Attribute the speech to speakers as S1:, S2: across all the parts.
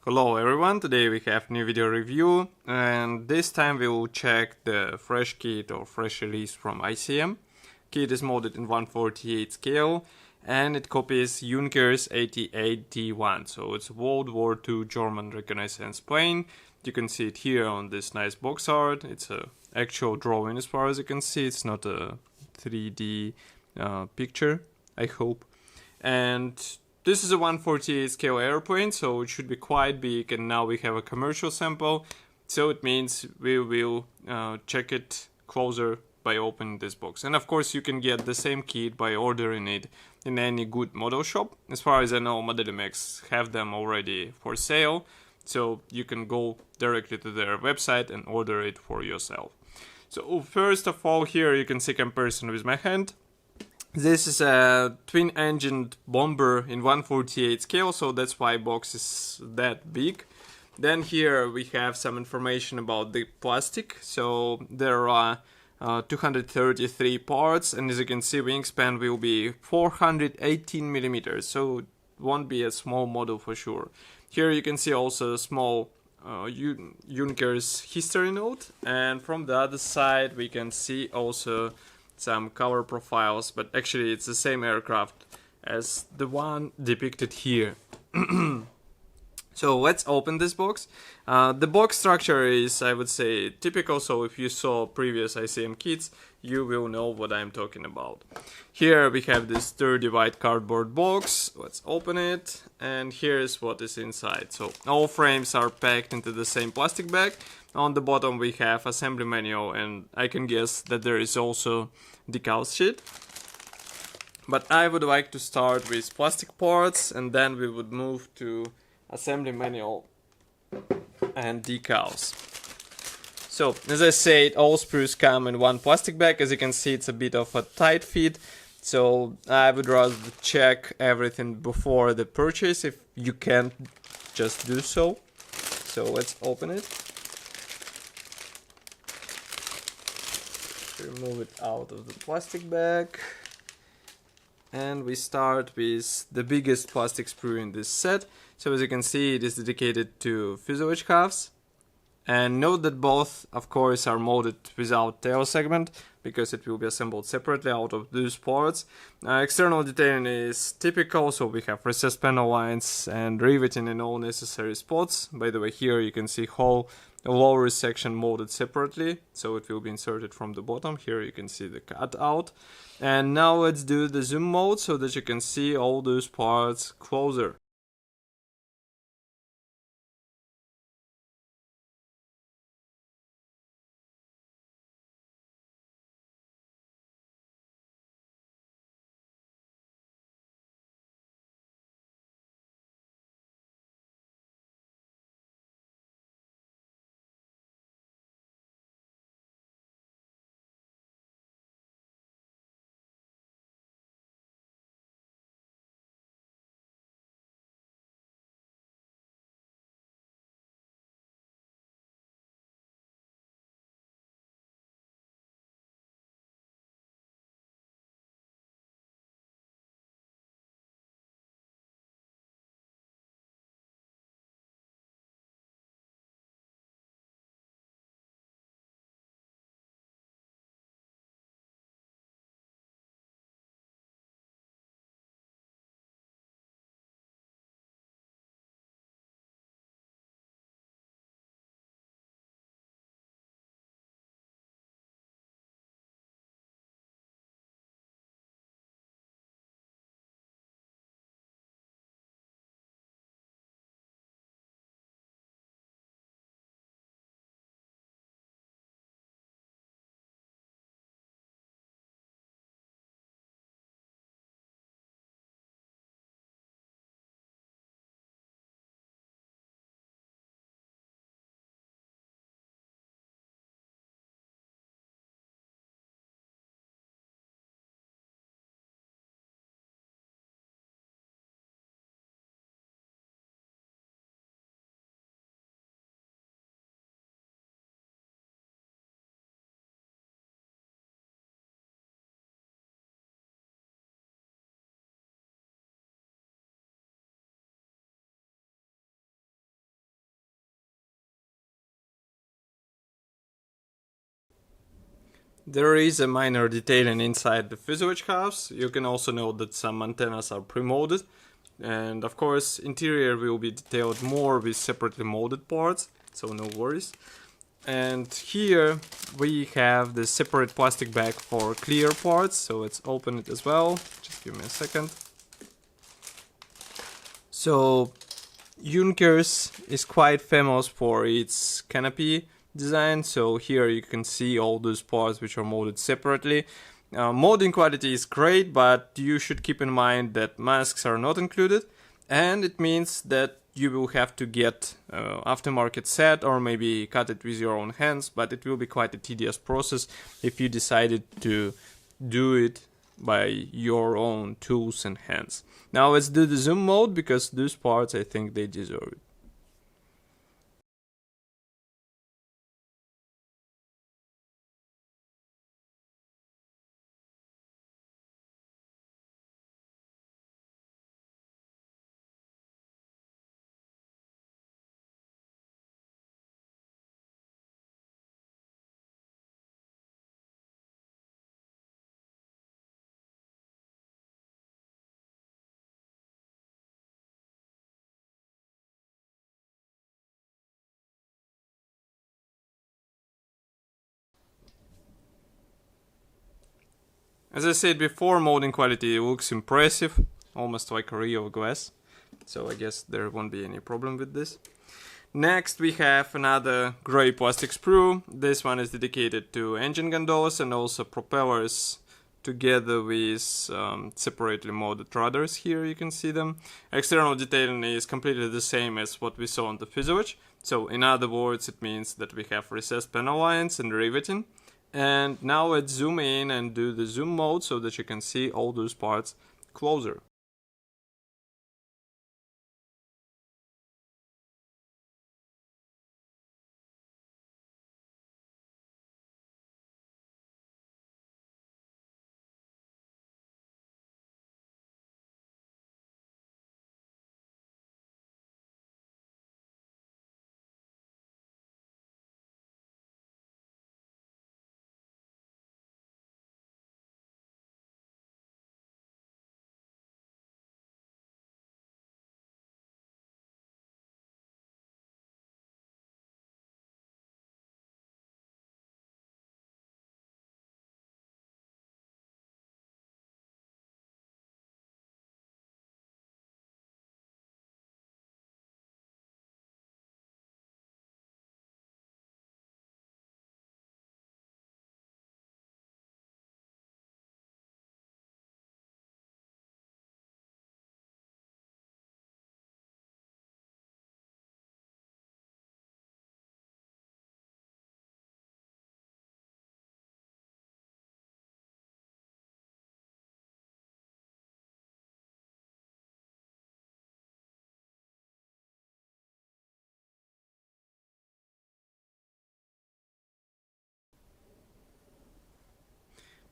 S1: Hello everyone, today we have new video review and this time we will check the fresh kit or fresh release from ICM. Kit is molded in 1/48 scale and it copies Junkers 88D-1, so it's a World War II German reconnaissance plane. You can see it here on this nice box art. It's a actual drawing as far as you can see, it's not a 3D picture, I hope. And this is a 1/48 scale airplane, so it should be quite big, and now we have a commercial sample, so it means we will check it closer by opening this box. And of course you can get the same kit by ordering it in any good model shop. As far as I know, Modelimex have them already for sale, so you can go directly to their website and order it for yourself. So first of all, here you can see comparison with my hand. This is a twin-engined bomber in 1/48 scale, so that's why box is that big. Then here we have some information about the plastic. So there are 233 parts, and as you can see, wingspan will be 418 millimeters, so it won't be a small model for sure. Here you can see also a small Junkers history note, and from the other side we can see also some color profiles, but actually it's the same aircraft as the one depicted here. So let's open this box. The box structure is, I would say, typical, so if you saw previous ICM kits, you will know what I'm talking about. Here we have this sturdy white cardboard box. Let's open it, and here's what is inside. So all frames are packed into the same plastic bag. On the bottom we have assembly manual, and I can guess that there is also decal sheet. But I would like to start with plastic parts, and then we would move to assembly manual and decals. So as I said, all sprues come in one plastic bag. As you can see, it's a bit of a tight fit, so I would rather check everything before the purchase if you can't just do so. So let's open it. Remove it out of the plastic bag, and we start with the biggest plastic sprue in this set. So as you can see, it is dedicated to fuselage halves, and note that both of course are molded without tail segment because it will be assembled separately out of those parts. External detailing is typical, so we have recessed panel lines and riveting in all necessary spots. By the way, here you can see whole lower section molded separately, so it will be inserted from the bottom. Here you can see the cutout. And now let's do the zoom mode so that you can see all those parts closer. There is a minor detailing inside the fuselage halves. You can also note that some antennas are pre-molded. And of course, interior will be detailed more with separately molded parts, so no worries. And here we have the separate plastic bag for clear parts, so let's open it as well. Just give me a second. So Junkers is quite famous for its canopy design, so here you can see all those parts which are molded separately. Molding quality is great, but you should keep in mind that masks are not included, and it means that you will have to get aftermarket set or maybe cut it with your own hands, but it will be quite a tedious process if you decided to do it by your own tools and hands. Now let's do the zoom mode, because those parts, I think they deserve it. As I said before, molding quality looks impressive, almost like a real glass, so I guess there won't be any problem with this. Next we have another gray plastic sprue. This one is dedicated to engine gondolas and also propellers, together with separately molded rudders. Here you can see them. External detailing is completely the same as what we saw on the fuselage, so in other words it means that we have recessed panel lines and riveting. And now let's zoom in and do the zoom mode so that you can see all those parts closer.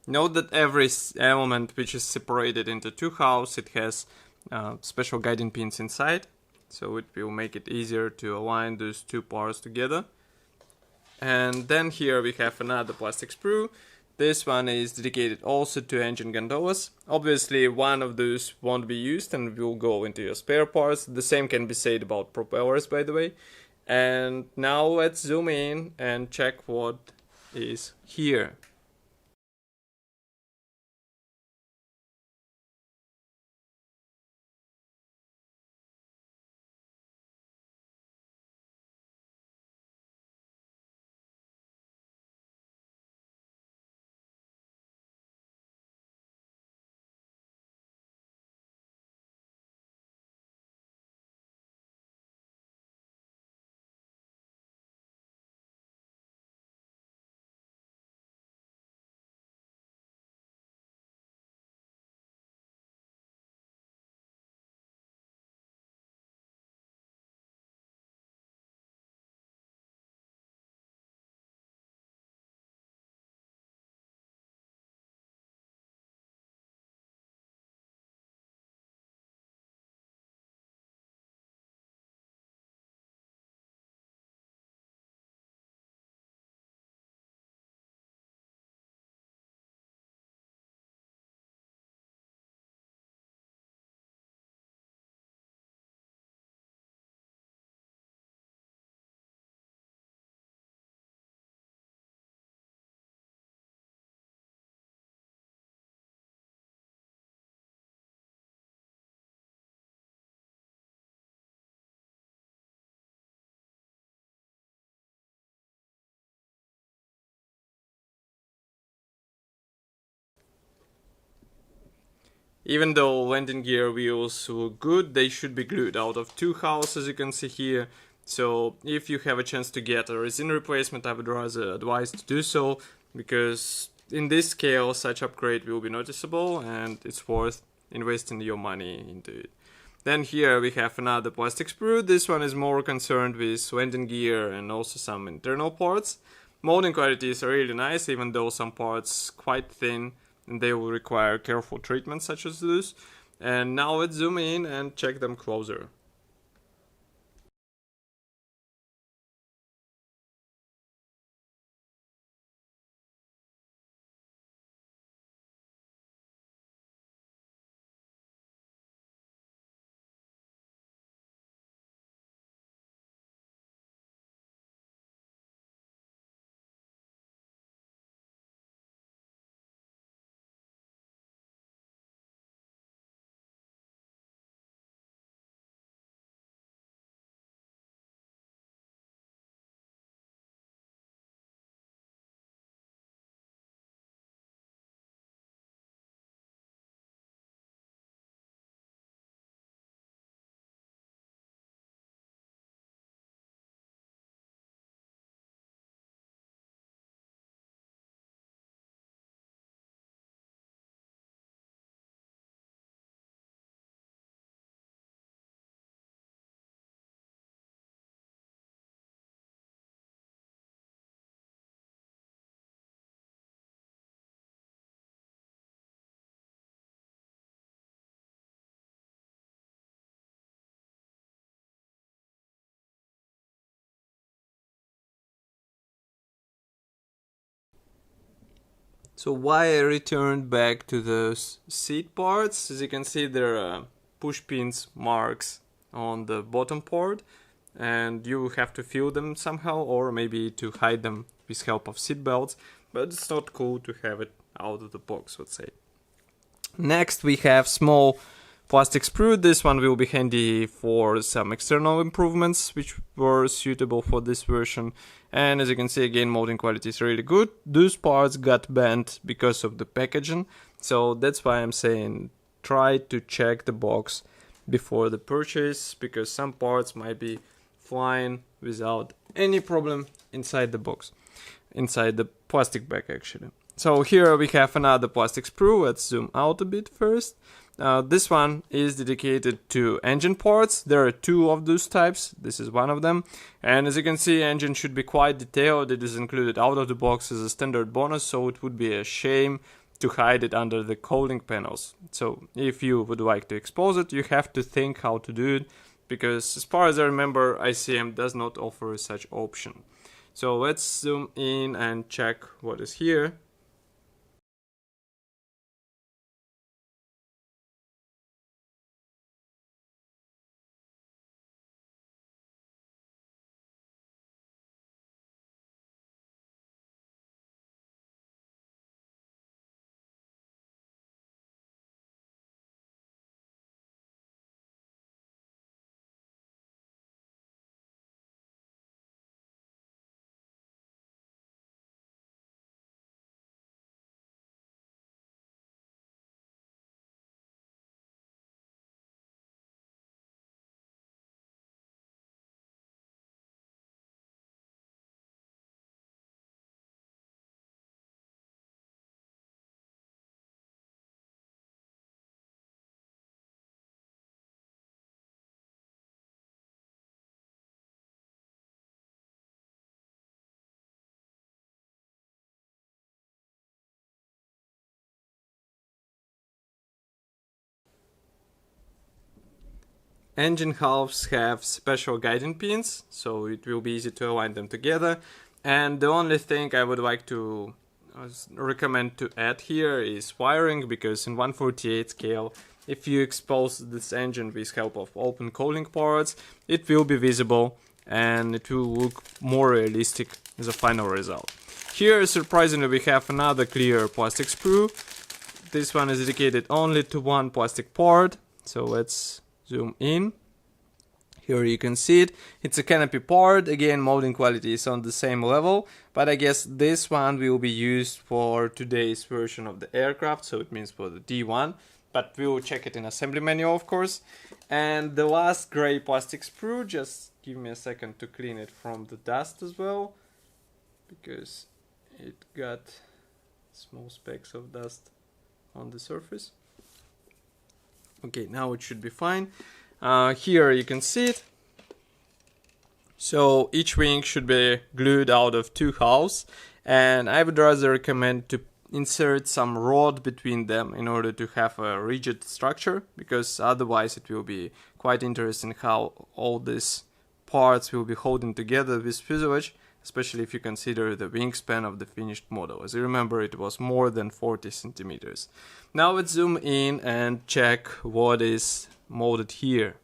S1: Note that every element which is separated into two halves, it has special guiding pins inside, so it will make it easier to align those two parts together. And then here we have another plastic sprue. This one is dedicated also to engine gondolas. Obviously one of those won't be used and will go into your spare parts. The same can be said about propellers, by the way. And now let's zoom in and check what is here. Even though landing gear wheels look good, they should be glued out of 2 holes, as you can see here. So if you have a chance to get a resin replacement, I would rather advise to do so, because in this scale such upgrade will be noticeable and it's worth investing your money into it. Then here we have another plastic sprue. This one is more concerned with landing gear and also some internal parts. Molding quality is really nice, even though some parts quite thin and they will require careful treatment such as this. And now let's zoom in and check them closer. So why I returned back to the seat parts, as you can see there are push pins marks on the bottom part, and you have to fill them somehow, or maybe to hide them with help of seat belts, but it's not cool to have it out of the box, let's say. Next we have small plastic sprue. This one will be handy for some external improvements which were suitable for this version. And as you can see, again, molding quality is really good. Those parts got bent because of the packaging, so that's why I'm saying try to check the box before the purchase, because some parts might be flying without any problem inside the box, inside the plastic bag actually. So here we have another plastic sprue. Let's zoom out a bit first. This one is dedicated to engine parts. There are 2 of those types. This is one of them. And as you can see, engine should be quite detailed. It is included out of the box as a standard bonus, so it would be a shame to hide it under the cooling panels. So if you would like to expose it, you have to think how to do it, because as far as I remember, ICM does not offer such option. So let's zoom in and check what is here. Engine halves have special guiding pins, so it will be easy to align them together. And the only thing I would like to recommend to add here is wiring, because in 1/48 scale, if you expose this engine with help of open cooling parts, it will be visible and it will look more realistic as a final result. Here, surprisingly, we have another clear plastic sprue. This one is dedicated only to one plastic part, so let's zoom in. Here you can see it. It's a Canopy part. Again, molding quality is on the same level, but I guess this one will be used for today's version of the aircraft, so it means for the D1. but we'll check it in assembly manual, of course. And the last gray plastic sprue, just give me a second to clean it from the dust as well, because it got small specks of dust on the surface. Okay, now it should be fine. Here you can see it. So each wing should be glued out of 2 halves, and I would rather recommend to insert some rod between them in order to have a rigid structure, because otherwise it will be quite interesting how all these parts will be holding together with fuselage, especially if you consider the wingspan of the finished model. As you remember, it was more than 40 centimeters. Now let's zoom in and check what is molded here.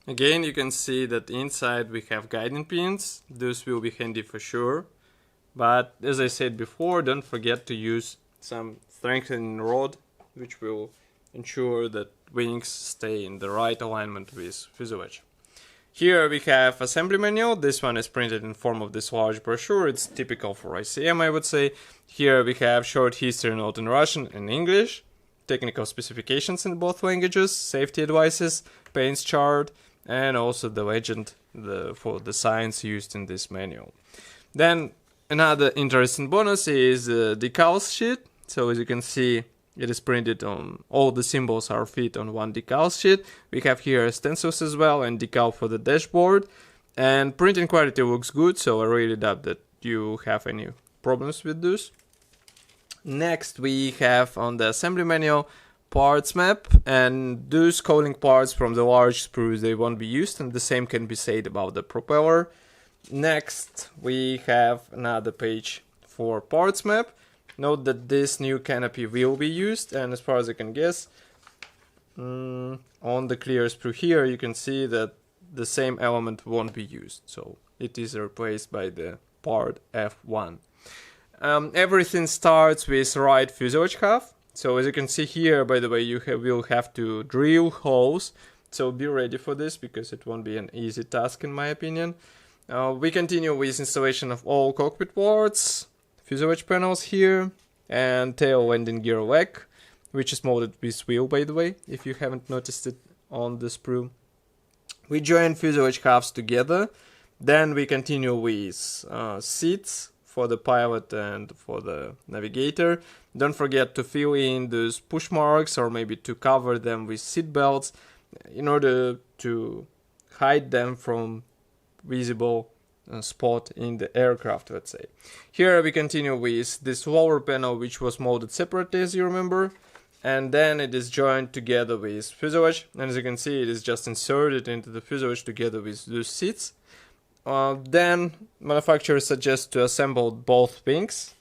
S1: Again, you can see that inside we have guiding pins. Those will be handy for sure. But as I said before, don't forget to use some strengthening rod, which will ensure that wings stay in the right alignment with fuselage. Here we have assembly manual. This one is printed in form of this large brochure. It's typical for ICM, I would say. Here we have short history note in Russian and English, technical specifications in both languages, safety advices, paints chart, and also the legend for the science used in this manual. Then another interesting bonus is the decals sheet. So as you can see, it is printed on, all the symbols are fit on one decal sheet. We have here stencils as well and decal for the dashboard. And printing quality looks good, so I really doubt that you have any problems with this. Next we have on the assembly manual parts map, and those coding parts from the large sprues, they won't be used, and the same can be said about the propeller. Next we have another page for parts map. Note that this new canopy will be used, and as far as I can guess, on the clear sprue here you can see that the same element won't be used, so it is replaced by the part F1. Everything starts with right fuselage half. So as you can see here, by the way, you will have to drill holes, so be ready for this because it won't be an easy task in my opinion. We continue with installation of all cockpit parts, fuselage panels here, and tail landing gear leg, which is molded with wheel, by the way, if you haven't noticed it on the sprue. We join fuselage halves together, then we continue with seats for the pilot and for the navigator. Don't forget to fill in those push marks or maybe to cover them with seat belts in order to hide them from visible spot in the aircraft, let's say. Here we continue with this lower panel, which was molded separately, as you remember, and then it is joined together with fuselage, and as you can see, it is just inserted into the fuselage together with those seats. Then manufacturer suggests to assemble both wings.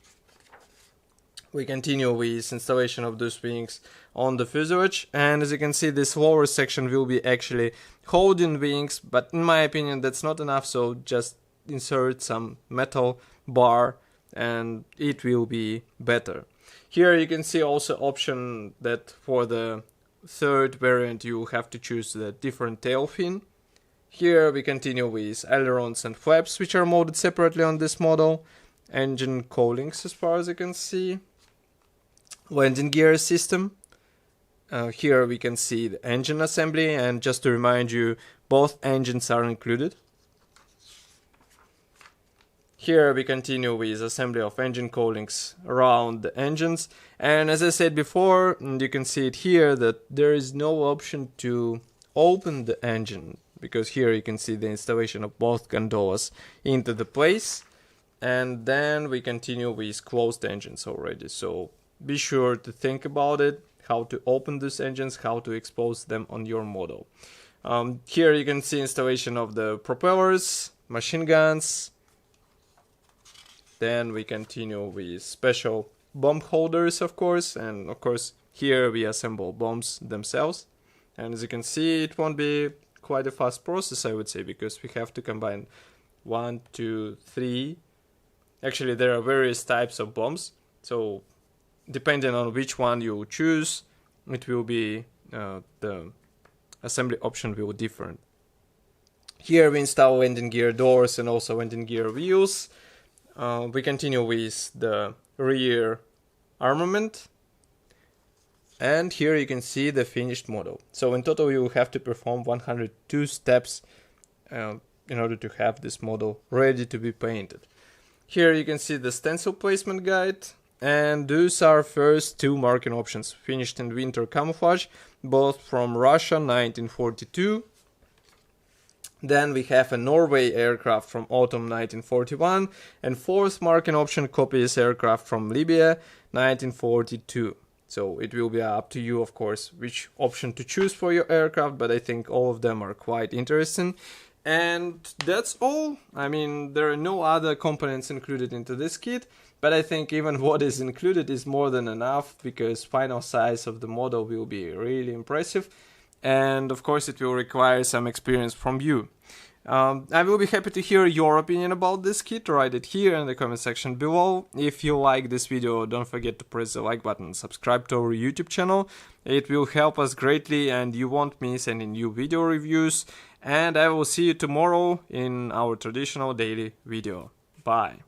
S1: We continue with installation of those wings on the fuselage, and as you can see, this lower section will be actually holding wings, but in my opinion that's not enough, so just insert some metal bar and it will be better. Here you can see also option that for the third variant you have to choose the different tail fin. Here we continue with ailerons and flaps, which are molded separately on this model. Engine cowlings as far as you can see. Landing gear system. Here we can see the engine assembly, and just to remind you, both engines are included. Here we continue with assembly of engine cowlings around the engines, and as I said before, and you can see it here, that there is no option to open the engine, because here you can see the installation of both gondolas into the place, and then we continue with closed engines already. So be sure to think about it, how to open these engines, how to expose them on your model. Here you can see installation of the propellers, machine guns. Then we continue with special bomb holders, of course, and of course here we assemble bombs themselves. And as you can see, it won't be quite a fast process, I would say, because we have to combine 1, 2, 3. Actually, there are various types of bombs, so depending on which one you choose, it will be the assembly option will be different. Here we install landing gear doors and also landing gear wheels. We continue with the rear armament, and here you can see the finished model. So in total you will have to perform 102 steps in order to have this model ready to be painted. Here you can see the stencil placement guide, and those are first two marking options, finished in winter camouflage, both from Russia 1942. Then we have a Norway aircraft from autumn 1941, and fourth marking option copies aircraft from Libya 1942. So it will be up to you, of course, which option to choose for your aircraft, but I think all of them are quite interesting. And that's all. I mean, there are no other components included into this kit, but I think even what is included is more than enough, because final size of the model will be really impressive. And of course it will require some experience from you. I will be happy to hear your opinion about this kit. Write it here in the comment section below. If you like this video, don't forget to press the like button, subscribe to our YouTube channel. It will help us greatly and you won't miss any new video reviews. And I will see you tomorrow in our traditional daily video. Bye.